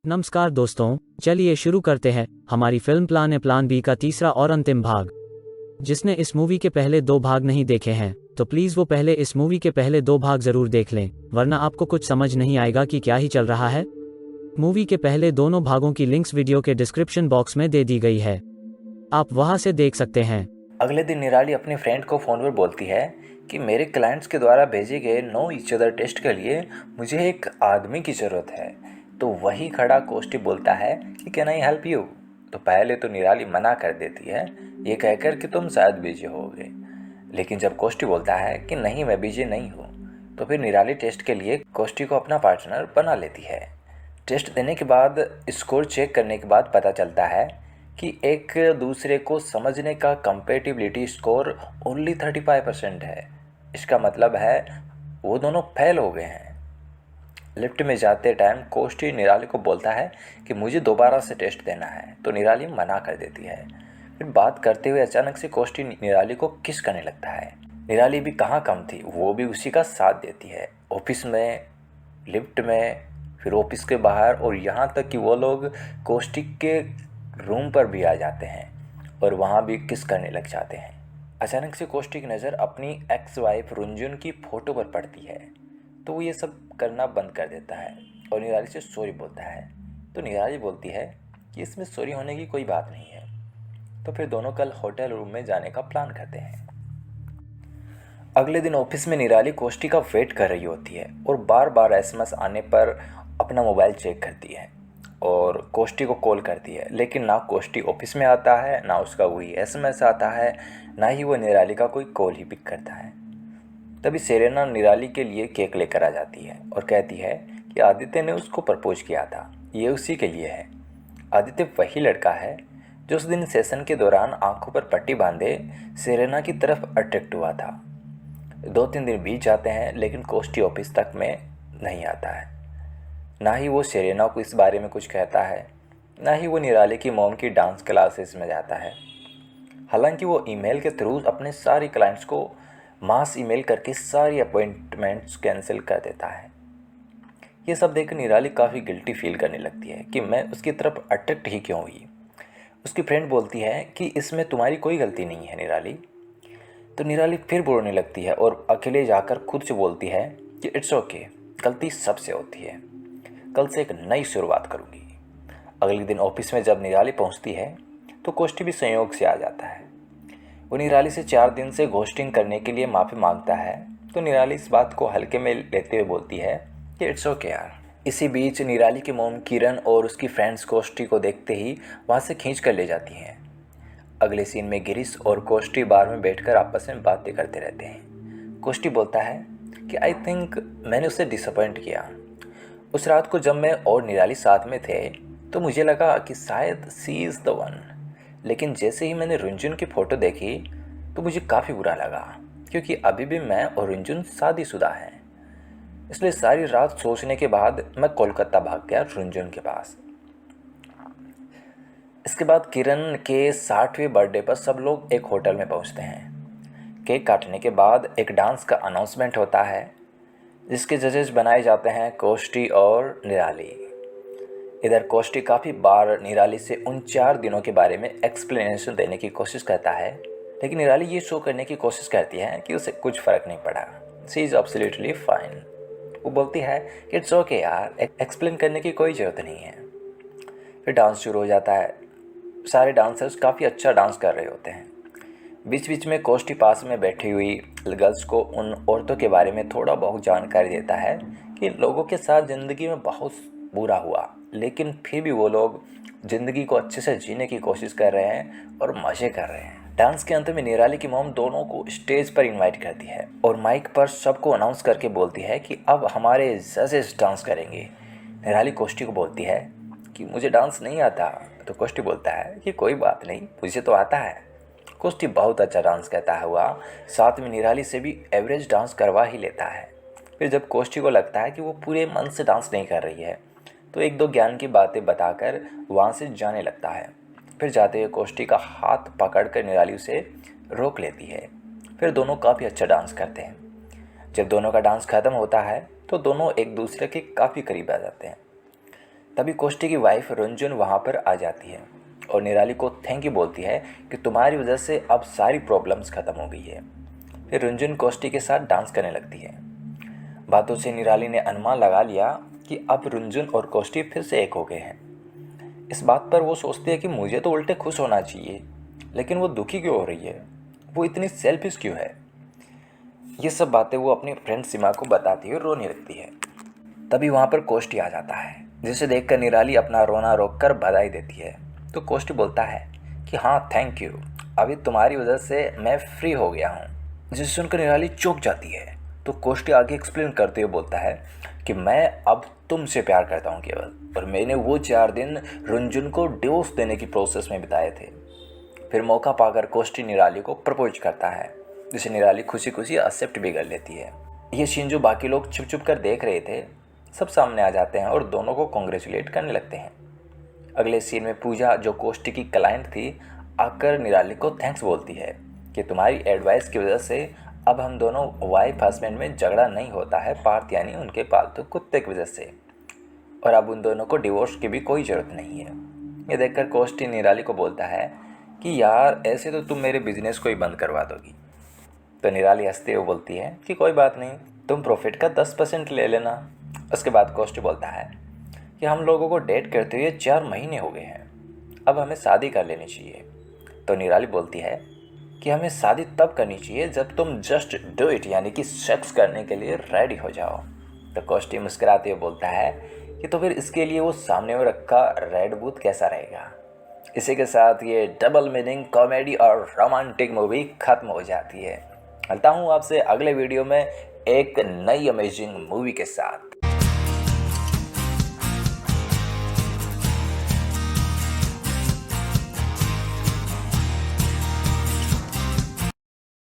नमस्कार दोस्तों, चलिए शुरू करते हैं हमारी film plan A plan B का तीसरा और अंतिम भाग। जिसने इस मूवी के पहले 2 भाग नहीं देखे हैं तो प्लीज़ वो पहले इस मूवी के पहले 2 भाग ज़रूर देख लें, वरना आपको कुछ समझ नहीं आएगा कि क्या ही चल रहा है। मूवी के पहले दोनों भागों की लिंक्स वीडियो के डिस्क्रिप्शन बॉक्स में दे दी गई है, आप वहां से देख सकते हैं। अगले दिन निराली अपनी फ्रेंड को फ़ोन पर बोलती है कि मेरे क्लाइंट्स के द्वारा भेजे गए नो ईच अदर टेस्ट के लिए मुझे एक आदमी की ज़रूरत है। तो वही खड़ा कोष्टी बोलता है कि कैन आई हेल्प यू। तो पहले तो निराली मना कर देती है, ये कहकर कि तुम शायद बिजी होगे। लेकिन जब कोष्टी बोलता है कि नहीं मैं बिजी नहीं हूँ, तो फिर निराली टेस्ट के लिए कोष्टी को अपना पार्टनर बना लेती है। टेस्ट देने के बाद स्कोर चेक करने के बाद पता चलता है कि एक दूसरे को समझने का कंपेटिबिलिटी स्कोर ओनली 35% है। इसका मतलब है वो दोनों फेल हो गए हैं। लिफ्ट में जाते टाइम कोष्टी निराली को बोलता है कि मुझे दोबारा से टेस्ट देना है, तो निराली मना कर देती है। फिर बात करते हुए अचानक से कोष्टी निराली को किस करने लगता है। निराली भी कहाँ कम थी, वो भी उसी का साथ देती है, ऑफिस में, लिफ्ट में, फिर ऑफिस के बाहर, और यहाँ तक कि वो लोग कोष्टी के रूम पर भी आ जाते हैं और वहाँ भी किस करने लग जाते हैं। अचानक से कोष्टी की नज़र अपनी एक्स वाइफ रुंजुन की फ़ोटो पर पड़ती है, तो वो ये सब करना बंद कर देता है और निराली से सॉरी बोलता है। तो निराली बोलती है कि इसमें सॉरी होने की कोई बात नहीं है। तो फिर दोनों कल होटल रूम में जाने का प्लान करते हैं। अगले दिन ऑफिस में निराली कोष्टी का वेट कर रही होती है और बार बार एसएमएस आने पर अपना मोबाइल चेक करती है और कोष्टी को कॉल करती है, लेकिन ना कोष्टी ऑफिस में आता है, ना उसका कोई एसएमएस आता है, ना ही वो निराली का कोई कॉल ही पिक करता है। तभी सेरेना निराली के लिए केक लेकर आ जाती है और कहती है कि आदित्य ने उसको प्रपोज किया था, ये उसी के लिए है। आदित्य वही लड़का है जो उस दिन सेशन के दौरान आंखों पर पट्टी बांधे सेरेना की तरफ अट्रैक्ट हुआ था। 2-3 दिन बीत जाते हैं, लेकिन कोष्टी ऑफिस तक में नहीं आता है। ना ही वो सेरेना को इस बारे में कुछ कहता है, ना ही वो निराली की मॉम की डांस क्लासेस में जाता है। हालांकि वो ईमेल के थ्रू अपने सारे क्लाइंट्स को मास ईमेल करके सारी अपॉइंटमेंट्स कैंसिल कर देता है। ये सब देखकर निराली काफ़ी गिल्टी फील करने लगती है कि मैं उसकी तरफ अट्रैक्ट ही क्यों हुई। उसकी फ्रेंड बोलती है कि इसमें तुम्हारी कोई गलती नहीं है निराली। तो निराली फिर बोलने लगती है और अकेले जाकर खुद से बोलती है कि इट्स ओके, गलती सबसे होती है, कल से एक नई शुरुआत करूँगी। अगले दिन ऑफिस में जब निराली पहुँचती है तो कोष्टी भी संयोग से आ जाता है। वो निराली से 4 दिन से घोस्टिंग करने के लिए माफ़ी मांगता है, तो निराली इस बात को हल्के में लेते हुए बोलती है कि इट्स ओके यार। इसी बीच निराली की मोम किरण और उसकी फ्रेंड्स कोष्टी को देखते ही वहाँ से खींच कर ले जाती हैं। अगले सीन में गिरीश और कोष्टी बार में बैठकर आपस में बातें करते रहते हैं। कोष्टी बोलता है कि आई थिंक मैंने उसे डिसअपॉइंट किया। उस रात को जब मैं और निराली साथ में थे तो मुझे लगा कि शायद सी इज़ द वन, लेकिन जैसे ही मैंने रुंजुन की फ़ोटो देखी तो मुझे काफ़ी बुरा लगा, क्योंकि अभी भी मैं और रुंजुन शादीशुदा हैं। इसलिए सारी रात सोचने के बाद मैं कोलकाता भाग गया रुंजुन के पास। इसके बाद किरण के 60वें बर्थडे पर सब लोग एक होटल में पहुंचते हैं। केक काटने के बाद एक डांस का अनाउंसमेंट होता है, जिसके जजेस बनाए जाते हैं कोष्टी और निराली। इधर कोष्टी काफ़ी बार निराली से उन 4 दिनों के बारे में एक्सप्लेनेशन देने की कोशिश करता है, लेकिन निराली ये शो करने की कोशिश करती है कि उसे कुछ फ़र्क नहीं पड़ा, शी इज़ एब्सोल्युटली फाइन। वो बोलती है कि इट्स ओके यार, एक्सप्लेन करने की कोई ज़रूरत नहीं है। फिर डांस शुरू हो जाता है। सारे डांसर्स काफ़ी अच्छा डांस कर रहे होते हैं। बीच बीच में कोष्टी पास में बैठी हुई गर्ल्स को उन औरतों के बारे में थोड़ा बहुत जानकारी देता है कि लोगों के साथ ज़िंदगी में बहुत बुरा हुआ, लेकिन फिर भी वो लोग ज़िंदगी को अच्छे से जीने की कोशिश कर रहे हैं और मज़े कर रहे हैं। डांस के अंत में निराली की मॉम दोनों को स्टेज पर इनवाइट करती है और माइक पर सबको अनाउंस करके बोलती है कि अब हमारे जजेस डांस करेंगे। निराली कोष्टी को बोलती है कि मुझे डांस नहीं आता, तो कोष्टी बोलता है कि कोई बात नहीं, मुझे तो आता है। कोष्टी बहुत अच्छा डांस करता हुआ साथ में निराली से भी एवरेज डांस करवा ही लेता है। फिर जब कोष्टी को लगता है कि वो पूरे मन से डांस नहीं कर रही है, तो 1-2 ज्ञान की बातें बताकर वहाँ से जाने लगता है। फिर जाते हुए कोष्टी का हाथ पकड़कर निराली उसे रोक लेती है। फिर दोनों काफ़ी अच्छा डांस करते हैं। जब दोनों का डांस ख़त्म होता है तो दोनों एक दूसरे के काफ़ी करीब आ जाते हैं। तभी कोष्टी की वाइफ रुंजुन वहाँ पर आ जाती है और निराली को थैंक यू बोलती है कि तुम्हारी वजह से अब सारी प्रॉब्लम्स ख़त्म हो गई है। फिर रुंजुन कोष्टी के साथ डांस करने लगती है। बातों से निराली ने अनुमान लगा लिया कि अब रुंजुन और कोष्टी फिर से एक हो गए हैं। इस बात पर वो सोचती है कि मुझे तो उल्टे खुश होना चाहिए, लेकिन वो दुखी क्यों हो रही है, वो इतनी सेल्फिश क्यों है। ये सब बातें वो अपनी फ्रेंड सीमा को बताती हुई रोने लगती है। तभी वहाँ पर कोष्टी आ जाता है, जिसे देखकर निराली अपना रोना रोककर बधाई देती है। तो कोष्टी बोलता है कि हाँ थैंक यू, अभी तुम्हारी वजह से मैं फ्री हो गया हूँ। जिसे सुनकर निराली चौंक जाती है। तो कोष्टी आगे एक्सप्लेन करते हुए बोलता है कि मैं अब तुमसे प्यार करता हूँ केवल, और मैंने वो 4 दिन रुंजुन को डिवोर्स देने की प्रोसेस में बिताए थे। फिर मौका पाकर कोष्टी निराली को प्रपोज करता है, जिसे निराली खुशी खुशी एक्सेप्ट भी कर लेती है। ये सीन जो बाकी लोग छुप छुप कर देख रहे थे सब सामने आ जाते हैं और दोनों को कॉन्ग्रेचुलेट करने लगते हैं। अगले सीन में पूजा, जो कोष्टी की क्लाइंट थी, आकर निराली को थैंक्स बोलती है कि तुम्हारी एडवाइस की वजह से अब हम दोनों वाइफ हस्बैंड में झगड़ा नहीं होता है, पार्थ यानी उनके पालतू कुत्ते की वजह से, और अब उन दोनों को डिवोर्स की भी कोई ज़रूरत नहीं है। ये देखकर कोष्टी निराली को बोलता है कि यार ऐसे तो तुम मेरे बिजनेस को ही बंद करवा दोगी। तो निराली हंसते हुए बोलती है कि कोई बात नहीं, तुम प्रॉफिट का 10% ले लेना। उसके बाद कोष्टी बोलता है कि हम लोगों को डेट करते हुए 4 महीने हो गए हैं, अब हमें शादी कर लेनी चाहिए। तो निराली बोलती है कि हमें शादी तब करनी चाहिए जब तुम जस्ट डू इट यानी कि सेक्स करने के लिए रेडी हो जाओ। तो कोष्टी मुस्कुराते हुए बोलता है कि तो फिर इसके लिए वो सामने में रखा रेड बूथ कैसा रहेगा। इसी के साथ ये डबल मीनिंग कॉमेडी और रोमांटिक मूवी खत्म हो जाती है। मिलता हूँ आपसे अगले वीडियो में एक नई अमेजिंग मूवी के साथ।